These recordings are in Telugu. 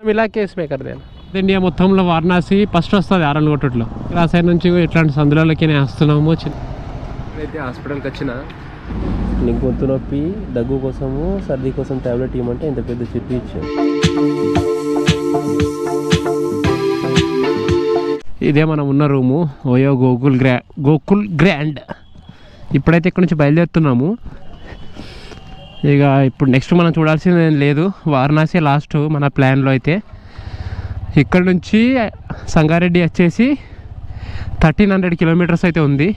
मिला के इसमें कर देना. ఇండియా మొత్తంలో వారణాసి ఫస్ట్ వస్తుంది ఆరన్గొట్టలో. ఆ సైడ్ నుంచి ఇట్లాంటి సందులకి వస్తున్నాము. అయితే హాస్పిటల్కి వచ్చిన నీకు గొంతు నొప్పి దగ్గు కోసము సర్దీ కోసం టాబ్లెట్ ఇవ్వమంటే ఇంత పెద్ద చెప్పి ఇచ్చాను. ఇదే మనం ఉన్న రూము. OYO Gokul grand. ఇప్పుడైతే ఇక్కడ నుంచి బయలుదేరుతున్నాము. ఇక ఇప్పుడు నెక్స్ట్ మనం చూడాల్సింది ఏం లేదు. వారణాసి లాస్ట్ మన ప్లాన్లో అయితే. ఇక్కడ నుంచి సంగారెడ్డి వచ్చేసి 1300 కిలోమీటర్స్ అయితే ఉంది.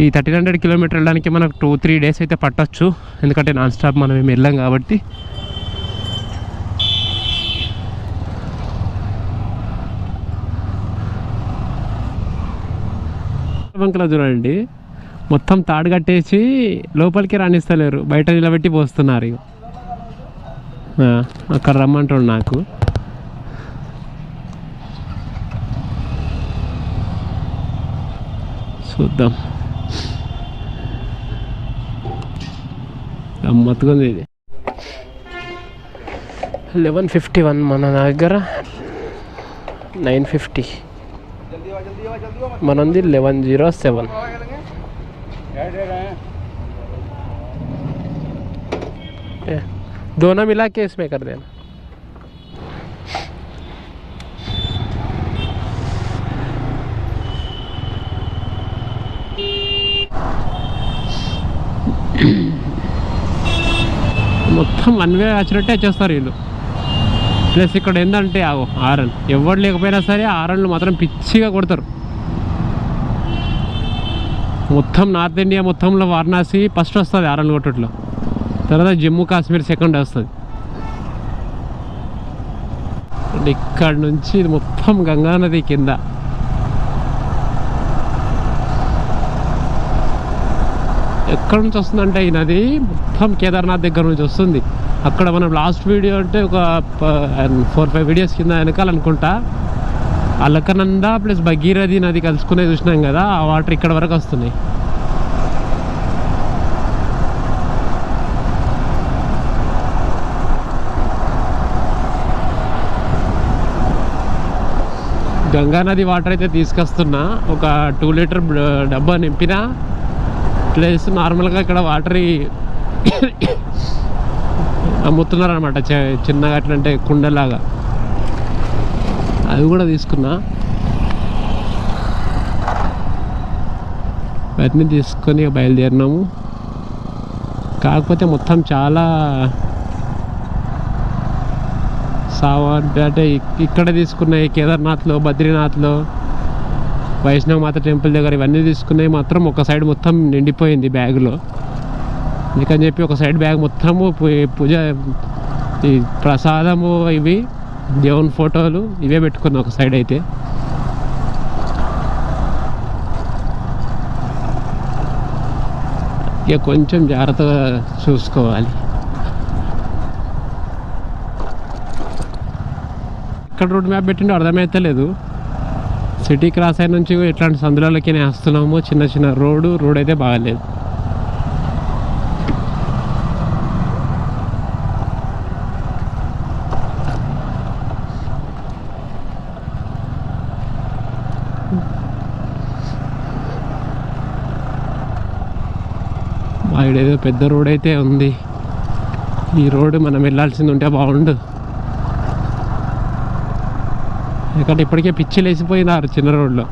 ఈ 1300 కిలోమీటర్ వెళ్ళడానికి మనకు 2-3 డేస్ అయితే పట్టచ్చు. ఎందుకంటే నాన్ స్టాప్ మనం ఏమి వెళ్ళాం కాబట్టి. బంకలో చూడండి, మొత్తం తాడు కట్టేసి లోపలికి రాణిస్తలేరు, బయట నిలబెట్టి పోస్తున్నారు. ఇక అక్కడ రమ్మంటాడు నాకు. చూద్దాం, గమ్మత్తుకుంది ఇది. 11:51 మన దగ్గర 9:50, మనది 11:07. दोनों मिला के इसमें कर देना. మొత్తం వన్ వే వచ్చినట్టే వచ్చేస్తారు వీళ్ళు. ప్లస్ ఇక్కడ ఏంటంటే ఆరన్ ఎవరు లేకపోయినా సరే ఆరన్లు మాత్రం పిచ్చిగా కొడతారు. మొత్తం నార్త్ ఇండియా మొత్తంలో వారణాసి ఫస్ట్ వస్తుంది ఆరన్గొట్టలో. తర్వాత జమ్మూ కాశ్మీర్ సెకండ్ వస్తుంది. ఇక్కడ నుంచి ఇది మొత్తం గంగానది కింద. ఎక్కడి నుంచి వస్తుందంటే ఈ నది మొత్తం కేదార్నాథ్ దగ్గర నుంచి వస్తుంది. అక్కడ మనం లాస్ట్ వీడియో అంటే ఒక 4-5 వీడియోస్ కింద వెనకాలనుకుంటా అలకనంద ప్లస్ భగీరథి నది కలుసుకునే చూసినాం కదా, ఆ వాటర్ ఇక్కడ వరకు వస్తున్నాయి. గంగానది వాటర్ అయితే తీసుకొస్తున్నా. ఒక 2 లీటర్ డబ్బా నింపిన. ప్లస్ నార్మల్గా ఇక్కడ వాటర్ అమ్ముతున్నారు అనమాట, చిన్నగా అట్లంటే కుండలాగా. అది కూడా తీసుకున్నా. వాటిని తీసుకొని బయలుదేరినాము. కాకపోతే మొత్తం చాలా అంటే ఇక్కడ తీసుకున్నాయి కేదార్నాథ్లో, బద్రీనాథ్లో, వైష్ణవ మాత టెంపుల్ దగ్గర ఇవన్నీ తీసుకున్నాయి. మాత్రం ఒక సైడ్ మొత్తం నిండిపోయింది బ్యాగులో. అందుకని చెప్పి ఒక సైడ్ బ్యాగ్ మొత్తము పూజ, ఈ ప్రసాదము, ఇవి దేవుని ఫోటోలు ఇవే పెట్టుకున్నాం ఒక సైడ్ అయితే. ఇక కొంచెం జాగ్రత్తగా చూసుకోవాలి. ఎక్కడ రోడ్ మ్యాప్ పెట్టిండో అర్థమైతే లేదు. సిటీ క్రాస్ అయిన నుంచి ఇట్లాంటి సందులకి వస్తున్నాము. చిన్న చిన్న రోడ్ అయితే బాగాలేదు. ఇదేదో పెద్ద రోడ్ అయితే ఉంది. ఈ రోడ్డు మనం వెళ్ళాల్సింది ఉంటే బాగుండు. ఎందుకంటే ఇప్పటికే పిచ్చి లేచిపోయినారు చిన్న రోడ్లో.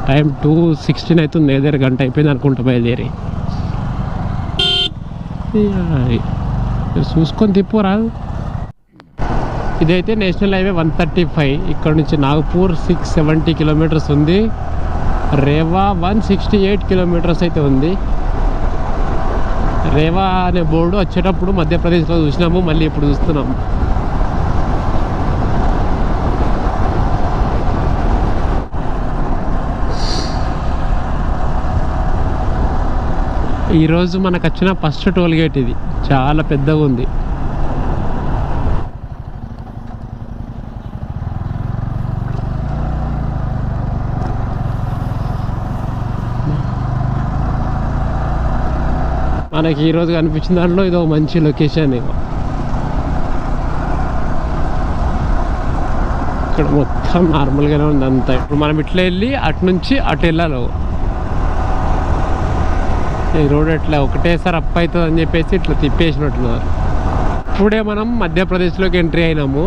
టైం 2:16 అవుతుంది. ఏదో గంట అయిపోయింది అనుకుంటా బయలుదేరి. చూసుకొని తిప్పురాదు. ఇదైతే నేషనల్ హైవే 135. ఇక్కడ నుంచి నాగపూర్ 670 కిలోమీటర్స్ ఉంది. రేవా 168 కిలోమీటర్స్ అయితే ఉంది. రేవా అనే బోర్డు వచ్చేటప్పుడు మధ్యప్రదేశ్లో చూసినాము, మళ్ళీ ఇప్పుడు చూస్తున్నాము. ఈరోజు మనకు వచ్చిన ఫస్ట్ టోల్ గేట్ ఇది. చాలా పెద్దగా ఉంది. మనకి ఈరోజు కనిపించిన దాంట్లో ఇదో మంచి లొకేషన్. ఇక్కడ మొత్తం నార్మల్గానే ఉంది అంతా. ఇప్పుడు మనం ఇట్లా వెళ్ళి అటు నుంచి అటు వెళ్ళాలి. ఈ రోడ్ ఎట్లా ఒకటేసారి అప్ అవుతుంది అని చెప్పేసి ఇట్లా తిప్పేసినట్టున్నారు. ఇప్పుడే మనం మధ్యప్రదేశ్లోకి ఎంట్రీ అయినాము.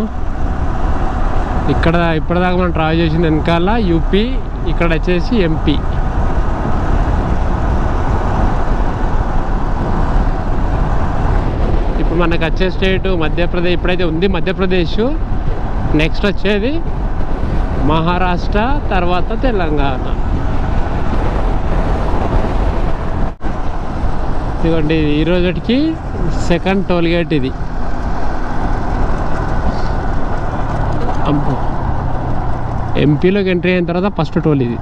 ఇక్కడ ఇప్పటిదాకా మనం ట్రావెల్ చేసిన వెనకాల యూపీ, ఇక్కడ వచ్చేసి ఎంపీ. ఇప్పుడు మనకు వచ్చే స్టేట్ మధ్యప్రదేశ్ ఇప్పుడైతే ఉంది మధ్యప్రదేశ్. నెక్స్ట్ వచ్చేది మహారాష్ట్ర, తర్వాత తెలంగాణ. ఇదిగోండి ఈ రోజుకి సెకండ్ టోల్ గేట్ ఇది. ఎంపీలోకి ఎంట్రీ అయిన తర్వాత ఫస్ట్ టోల్ ఇది.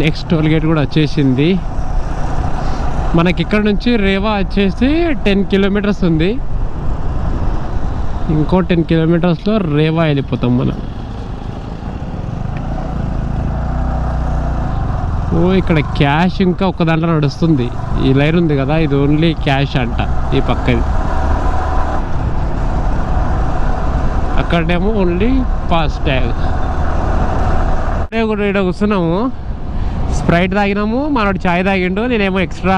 నెక్స్ట్ టోల్ గేట్ కూడా వచ్చేసింది. మనకి ఇక్కడ నుంచి రేవా వచ్చేసి 10 కిలోమీటర్స్ ఉంది. ఇంకో 10 కిలోమీటర్స్లో రేవా వెళ్ళిపోతాం మనం. ఇక్కడ క్యాష్ ఇంకా ఒక దాంట్లో నడుస్తుంది. ఈ లైన్ ఉంది కదా, ఇది ఓన్లీ క్యాష్ అంట. ఈ పక్కది అక్కడేమో ఓన్లీ ఫాస్టాగ్. ఇక్కడ కూర్చున్నాము, స్ప్రైట్ తాగినాము, మనోడు చాయ్ తాగిండు, నేనేమో ఎక్స్ట్రా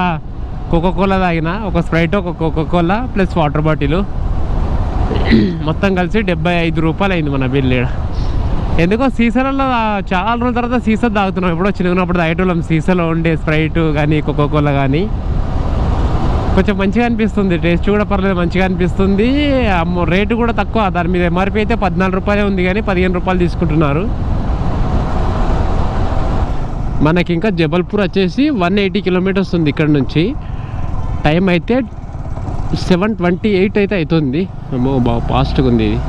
కోకోకోలా తాగిన. ఒక స్ప్రైట్, ఒక కోకోకోలా ప్లస్ వాటర్ బాటిల్, మొత్తం కలిసి 75 రూపాయలు అయింది మన బిల్. ఎందుకో సీసాలలో చాలా రోజుల తర్వాత సీసా తాగుతున్నాం. ఎప్పుడో చిన్నప్పుడు తాగేటోళ్ళం సీసాలో ఉండే స్ప్రైట్ కానీ కోకోకోలా కానీ. కొంచెం మంచిగా అనిపిస్తుంది, టేస్ట్ కూడా పర్లేదు, మంచిగా అనిపిస్తుంది. రేటు కూడా తక్కువ. దాని మీద ఎంఆర్పీ అయితే 14 రూపాయలే ఉంది, కానీ 15 రూపాయలు తీసుకుంటున్నారు. మనకి ఇంకా జబల్పూర్ వచ్చేసి 180 కిలోమీటర్స్ ఉంది ఇక్కడ నుంచి. టైం అయితే 7:28 అయితే అవుతుంది. అమ్మో బాగా ఫాస్ట్గా ఉంది ఇది.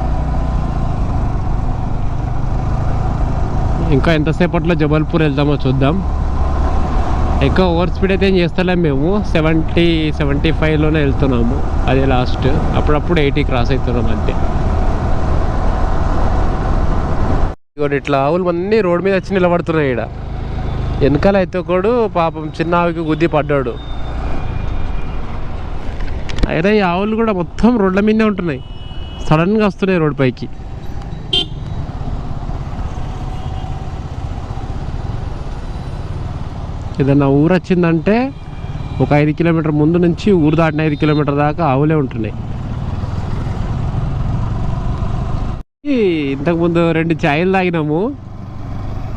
ఇంకా ఎంతసేపట్లో జబల్పూర్ వెళ్తామో చూద్దాం. ఎక్కువ ఓవర్ స్పీడ్ అయితే ఏం చేస్తలేము మేము. 70-75లోనే వెళ్తున్నాము, అదే లాస్ట్. అప్పుడప్పుడు 80 క్రాస్ అవుతున్నాం అంతే. ఇక ఇట్లా ఆవులు అన్నీ రోడ్డు మీద వచ్చి నిలబడుతున్నాయి. ఇక్కడ వెనకాల అయితే ఒకడు పాపం చిన్న ఆవుకి గుద్ది పడ్డాడు. అయినా ఈ ఆవులు కూడా మొత్తం రోడ్ల మీదే ఉంటున్నాయి, సడన్గా వస్తున్నాయి రోడ్డు పైకి. ఏదన్నా ఊరు వచ్చిందంటే ఒక 5 కిలోమీటర్ ముందు నుంచి ఊరు దాటిన 5 కిలోమీటర్ దాకా ఆవులే ఉంటున్నాయి. ఇంతకుముందు 2 ఛాయలు తాగినాము,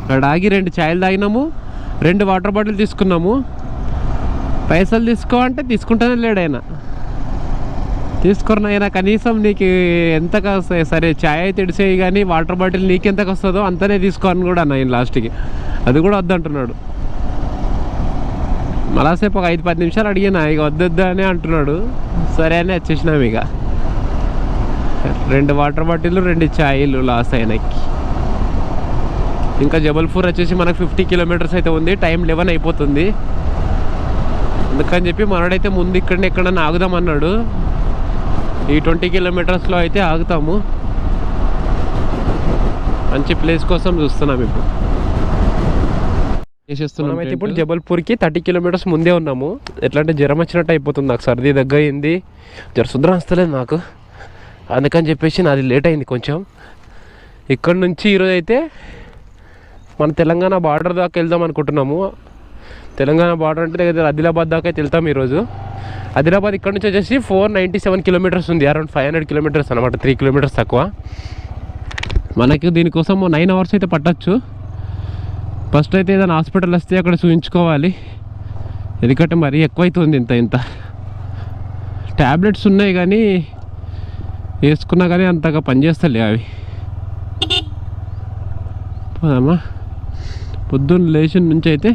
అక్కడ ఆగి 2 ఛాయలు తాగినాము, 2 వాటర్ బాటిల్ తీసుకున్నాము. పైసలు తీసుకో అంటే తీసుకుంటానే లేడు ఆయన. తీసుకున్న కనీసం నీకు ఎంతకు వస్తాయి, సరే ఛాయ్ అయితే ఇడిసేయి కానీ వాటర్ బాటిల్ నీకెంతకు వస్తుందో అంతనే తీసుకోని కూడా అన్న. ఆయన లాస్ట్కి అది కూడా వద్దంటున్నాడు. మళ్ళాసేపు ఒక 5-10 నిమిషాలు అడిగినా, ఇక వద్దొద్దు అని అంటున్నాడు. సరే అని వచ్చేసినాం. ఇక 2 వాటర్ బాటిల్, 2 ఛాయలు లాస్ అయినాకి. ఇంకా జబల్పూర్ వచ్చేసి మనకు 50 కిలోమీటర్స్ అయితే ఉంది. టైం 11 అయిపోతుంది. అందుకని చెప్పి మనోడైతే ముందు ఇక్కడనే ఎక్కడన్నా ఆగుదాం అన్నాడు. ఈ 20 కిలోమీటర్స్లో అయితే ఆగుతాము. మంచి ప్లేస్ కోసం చూస్తున్నాం ఇప్పుడు. చేసేస్తున్నాం అయితే. ఇప్పుడు జబల్పూర్కి 30 కిలోమీటర్స్ ముందే ఉన్నాము. ఎట్లా అంటే జ్వరం వచ్చినట్టు అయిపోతుంది నాకు, సర్ది దగ్గర అయింది, శుద్రం వస్తలేదు నాకు. అందుకని చెప్పేసి నాది లేట్ అయింది కొంచెం. ఇక్కడ నుంచి ఈరోజు అయితే మన తెలంగాణ బార్డర్ దాకా వెళ్దాం అనుకుంటున్నాము. తెలంగాణ బార్డర్ అంటే దగ్గర ఆదిలాబాద్ దాకా అయితే వెళ్తాం ఈరోజు. ఆదిలాబాద్ ఇక్కడ నుంచి వచ్చేసి 497 కిలోమీటర్స్ ఉంది, అరౌండ్ 500 కిలోమీటర్స్ అనమాట, 3 కిలోమీటర్స్ తక్కువ. మనకి దీనికోసం 9 అవర్స్ అయితే పట్టచ్చు. ఫస్ట్ అయితే ఏదైనా హాస్పిటల్ వస్తే అక్కడ చూపించుకోవాలి, ఎందుకంటే మరీ ఎక్కువైతుంది. ఇంత ట్యాబ్లెట్స్ ఉన్నాయి కానీ వేసుకున్నా కానీ అంతగా పనిచేస్తలే అవి. పోదామా? పొద్దున్న లేచిన నుంచి అయితే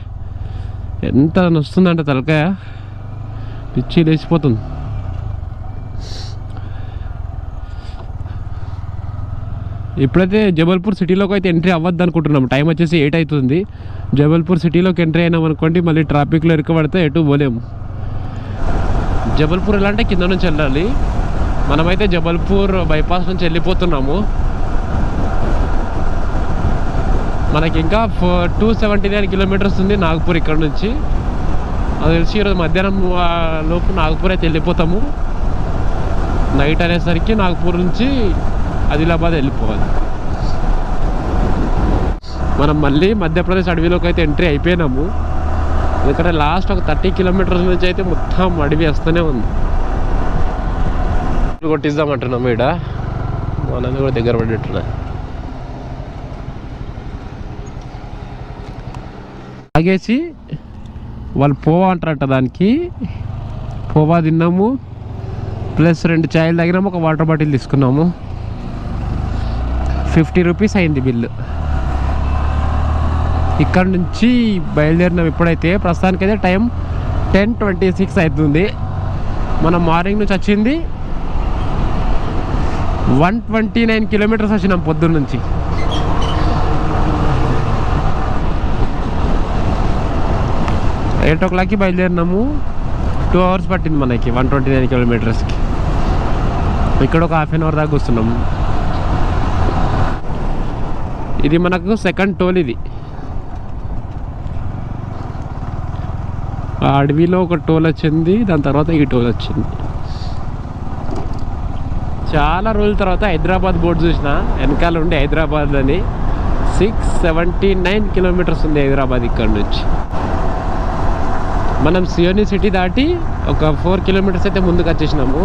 ఎంత నొస్తుందంటే తలకాయ పిచ్చి లేచిపోతుంది. ఇప్పుడైతే జబల్పూర్ సిటీలోకి అయితే ఎంట్రీ అవ్వద్దు అనుకుంటున్నాం. టైం వచ్చేసి 8 అవుతుంది. జబల్పూర్ సిటీలోకి ఎంట్రీ అయినాం అనుకోండి, మళ్ళీ ట్రాఫిక్లో ఇరుకబడితే ఎటు పోలేము. జబల్పూర్ ఎలా అంటే కింద నుంచి వెళ్ళాలి. మనమైతే జబల్పూర్ బైపాస్ నుంచి వెళ్ళిపోతున్నాము. మనకి ఇంకా 279 కిలోమీటర్స్ ఉంది నాగపూర్ ఇక్కడ నుంచి. అది తెలిసి ఈరోజు మధ్యాహ్నం లోపు నాగపూర్ అయితే వెళ్ళిపోతాము. నైట్ అనేసరికి నాగపూర్ నుంచి ఆదిలాబాద్ వెళ్ళిపోవాలి. మనం మళ్ళీ మధ్యప్రదేశ్ అడవిలోకి అయితే ఎంట్రీ అయిపోయినాము. ఎందుకంటే లాస్ట్ ఒక 30 కిలోమీటర్స్ నుంచి అయితే మొత్తం అడవి వస్తూనే ఉంది. కొట్టిద్దామంటున్నాము ఈడ, మనది కూడా దగ్గర పడేట్టున్నా. తాగేసి వాళ్ళు పోవా అంటారట, దానికి పోవా తిన్నాము, ప్లస్ 2 చాయలు తాగినాము, ఒక వాటర్ బాటిల్ తీసుకున్నాము. 50 రూపీస్ అయింది బిల్లు. ఇక్కడ నుంచి బయలుదేరినాం. ఇప్పుడైతే ప్రస్తుతానికైతే టైం 10:26 అవుతుంది. మనం మార్నింగ్ నుంచి వచ్చింది 129 కిలోమీటర్స్ వచ్చినాం పొద్దున్న నుంచి. ఎయిట్ ఓ క్లాక్కి బయలుదేరినాము. 2 అవర్స్ పట్టింది మనకి 129 కిలోమీటర్స్కి. ఇక్కడ ఒక హాఫ్ అన్ అవర్ దాకా వస్తున్నాము. ఇది మనకు సెకండ్ టోల్. ఇది ఆ అడవిలో ఒక టోల్ వచ్చింది, దాని తర్వాత ఈ టోల్ వచ్చింది. చాలా రోజుల తర్వాత హైదరాబాద్ బోర్డు చూసిన, వెనకాల ఉండి హైదరాబాద్ అని. 679 కిలోమీటర్స్ ఉంది హైదరాబాద్ ఇక్కడ నుంచి. మనం సియోని సిటీ దాటి ఒక 4 కిలోమీటర్స్ అయితే ముందుకు వచ్చేసినాము.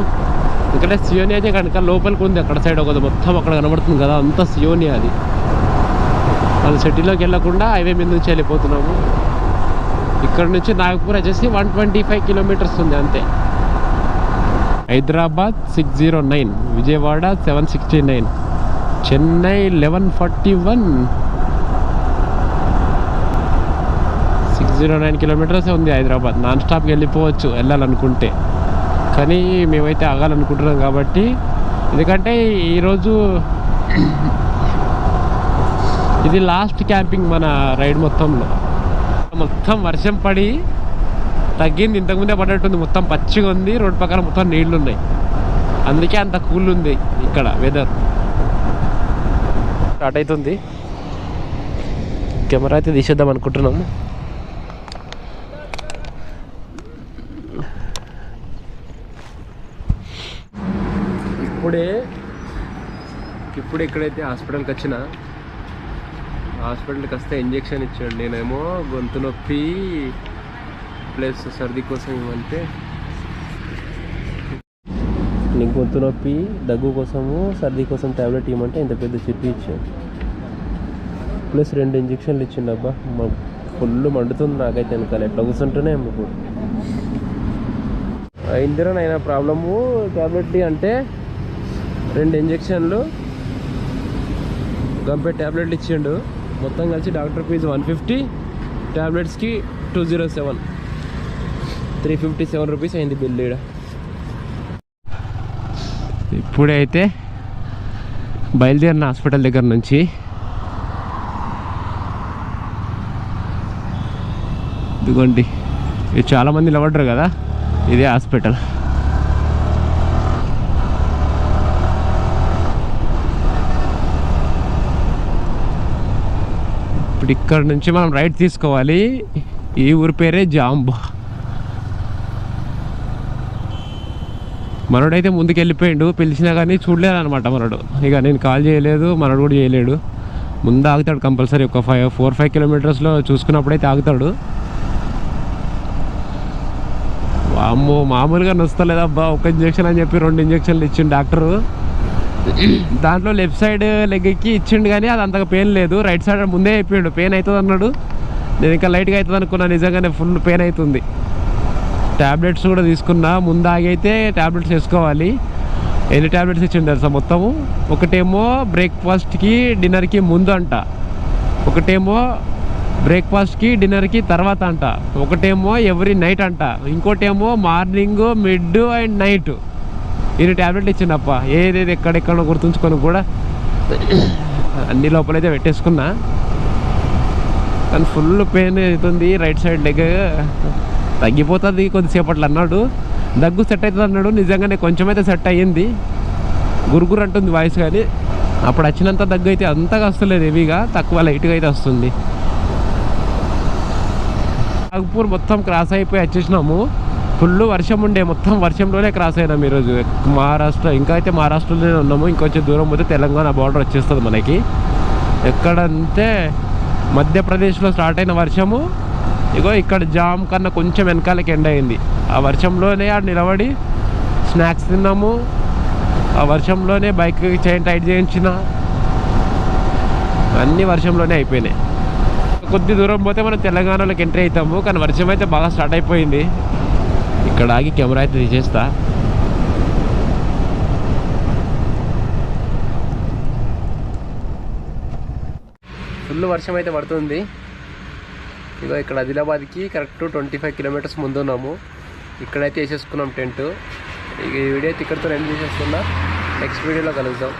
ఎందుకంటే సియోని అయితే కనుక లోపలికి ఉంది, అక్కడ సైడ్ ఒక మొత్తం అక్కడ కనబడుతుంది కదా, అంతా సియోని. అది మన సిటీలోకి వెళ్ళకుండా హైవే మీద నుంచి వెళ్ళిపోతున్నాము. ఇక్కడ నుంచి నాగపూర్ వచ్చేసి 125 కిలోమీటర్స్ ఉంది అంతే. హైదరాబాద్ 609, విజయవాడ 769, చెన్నై 1141. 609 కిలోమీటర్స్ ఉంది హైదరాబాద్. నాన్ స్టాప్కి వెళ్ళిపోవచ్చు వెళ్ళాలనుకుంటే, కానీ మేమైతే ఆగాలనుకుంటున్నాం కాబట్టి. ఎందుకంటే ఈరోజు ఇది లాస్ట్ క్యాంపింగ్ మన రైడ్ మొత్తంలో. మొత్తం వర్షం పడి తగ్గింది, ఇంతకుముందే పడ్డట్టుంది. మొత్తం పచ్చిగా ఉంది, రోడ్డు పక్కన మొత్తం నీళ్లు ఉన్నాయి. అందుకే అంత కూల్ ఉంది ఇక్కడ వెదర్. స్టార్ట్ అవుతుంది. కెమెరా అయితే తీసేద్దాం అనుకుంటున్నాము. ఇప్పుడు ఎక్కడైతే హాస్పిటల్కి వచ్చిన, హాస్పిటల్కి వస్తే ఇంజెక్షన్ ఇచ్చాడు. నేనేమో గొంతు నొప్పి ప్లస్ సర్ది కోసం ఇవ్వంటే, నీకు గొంతు నొప్పి దగ్గు కోసము సర్ది కోసం ట్యాబ్లెట్ ఇవ్వమంటే ఇంత పెద్ద చెప్పి ఇచ్చాడు. ప్లస్ 2 ఇంజెక్షన్లు ఇచ్చిండు. అబ్బా ఫుల్ మండుతుంది నాకైతే వెనకాల, ఎట్లా కూర్చుంటూనే ఇప్పుడు. ఇందిరా అయినా ప్రాబ్లము ట్యాబ్లెట్ అంటే 2 ఇంజెక్షన్లు గంపే ట్యాబ్లెట్లు ఇచ్చిండు. మొత్తం కలిసి డాక్టర్ ఫీజు 150, ట్యాబ్లెట్స్కి 207, 357 రూపీస్ అయింది బిల్లు ఈడ. ఇప్పుడైతే బయలుదేరిన హాస్పిటల్ దగ్గర నుంచి. ఇదిగోండి, ఇది చాలామంది నిలబడ్డారు కదా, ఇదే హాస్పిటల్. ఇప్పుడు ఇక్కడ నుంచి మనం రైట్ తీసుకోవాలి. ఈ ఊరి పేరే జాంబా. మనోడైతే ముందుకు వెళ్ళిపోయిండు, పిలిచినా కానీ చూడలేదు అనమాట మనోడు. ఇక నేను కాల్ చేయలేదు, మనోడు కూడా చేయలేడు. ముందు ఆగుతాడు కంపల్సరీ. ఒక 4-5 కిలోమీటర్స్లో చూసుకున్నప్పుడైతే ఆగుతాడు. అమ్మో మామూలుగా నొస్తలేదబ్బా. ఒక ఇంజెక్షన్ అని చెప్పి 2 ఇంజెక్షన్లు ఇచ్చిండు డాక్టరు. దాంట్లో లెఫ్ట్ సైడ్ లెగ్కి ఇచ్చిండు, కానీ అది అంతగా పెయిన్ లేదు. రైట్ సైడ్ ముందే అయిపోయిండు, పెయిన్ అవుతుంది అన్నాడు. నేను ఇంకా లైట్గా అవుతుంది అనుకున్నా, నిజంగానే ఫుల్ పెయిన్ అవుతుంది. ట్యాబ్లెట్స్ కూడా తీసుకున్నా. ముందు ఆగైతే ట్యాబ్లెట్స్ వేసుకోవాలి. ఎన్ని ట్యాబ్లెట్స్ ఇచ్చిండు తెలుసా మొత్తము? ఒకటేమో బ్రేక్ఫాస్ట్కి డిన్నర్కి ముందు అంట, ఒకటేమో బ్రేక్ఫాస్ట్కి డిన్నర్కి తర్వాత అంట, ఒకటేమో ఎవ్రీ నైట్ అంట, ఇంకోటేమో మార్నింగ్ మిడ్ అండ్ నైట్. ఇన్ని ట్యాబ్లెట్లు ఇచ్చిండప్ప. ఏదేది ఎక్కడెక్కడో గుర్తుంచుకొని కూడా అన్ని లోపలైతే పెట్టేసుకున్నా. కానీ ఫుల్ పెయిన్ అవుతుంది రైట్ సైడ్ లెగ్. తగ్గిపోతుంది కొద్దిసేపట్లో అన్నాడు. దగ్గు సెట్ అవుతుంది అన్నాడు. నిజంగానే కొంచెం అయితే సెట్ అయ్యింది. గురుగురు అంటుంది వాయిస్, కానీ అప్పుడు వచ్చినంత దగ్గు అయితే అంతగా వస్తలేదు, హెవీగా, తక్కువ లైట్గా అయితే వస్తుంది. నాగపూర్ మొత్తం క్రాస్ అయిపోయి వచ్చేసినాము. ఫుల్ వర్షం ఉండే, మొత్తం వర్షంలోనే క్రాస్ అయినాము ఈరోజు. మహారాష్ట్ర ఇంకా అయితే మహారాష్ట్రలోనే ఉన్నాము. ఇంకొంచెం దూరం పోతే తెలంగాణ బార్డర్ వచ్చేస్తుంది మనకి. ఎక్కడంటే మధ్యప్రదేశ్లో స్టార్ట్ అయిన వర్షము ఇగో ఇక్కడ జామ్ కన్నా కొంచెం వెనకాలకి ఎండ్ అయింది. ఆ వర్షంలోనే ఆడ నిలబడి స్నాక్స్ తిన్నాము. ఆ వర్షంలోనే బైక్ చైన్ టైట్ చేయించిన, అన్నీ వర్షంలోనే అయిపోయినాయి. కొద్ది దూరం పోతే మనం తెలంగాణలోకి ఎంట్రీ అవుతాము. కానీ వర్షం అయితే బాగా స్టార్ట్ అయిపోయింది. ఇక్కడ ఆగి కెమెరా అయితే తీసేస్తా. ఫుల్ వర్షం అయితే పడుతుంది. ఇగో ఇక్కడ ఆదిలాబాద్కి కరెక్ట్ 25 కిలోమీటర్స్ ముందు ఉన్నాము. ఇక్కడైతే వేసేసుకున్నాం టెంట్. ఈ వీడియో అయితే ఇక్కడితో ఎండ్ చేసేస్తున్నా. నెక్స్ట్ వీడియోలో కలుద్దాం.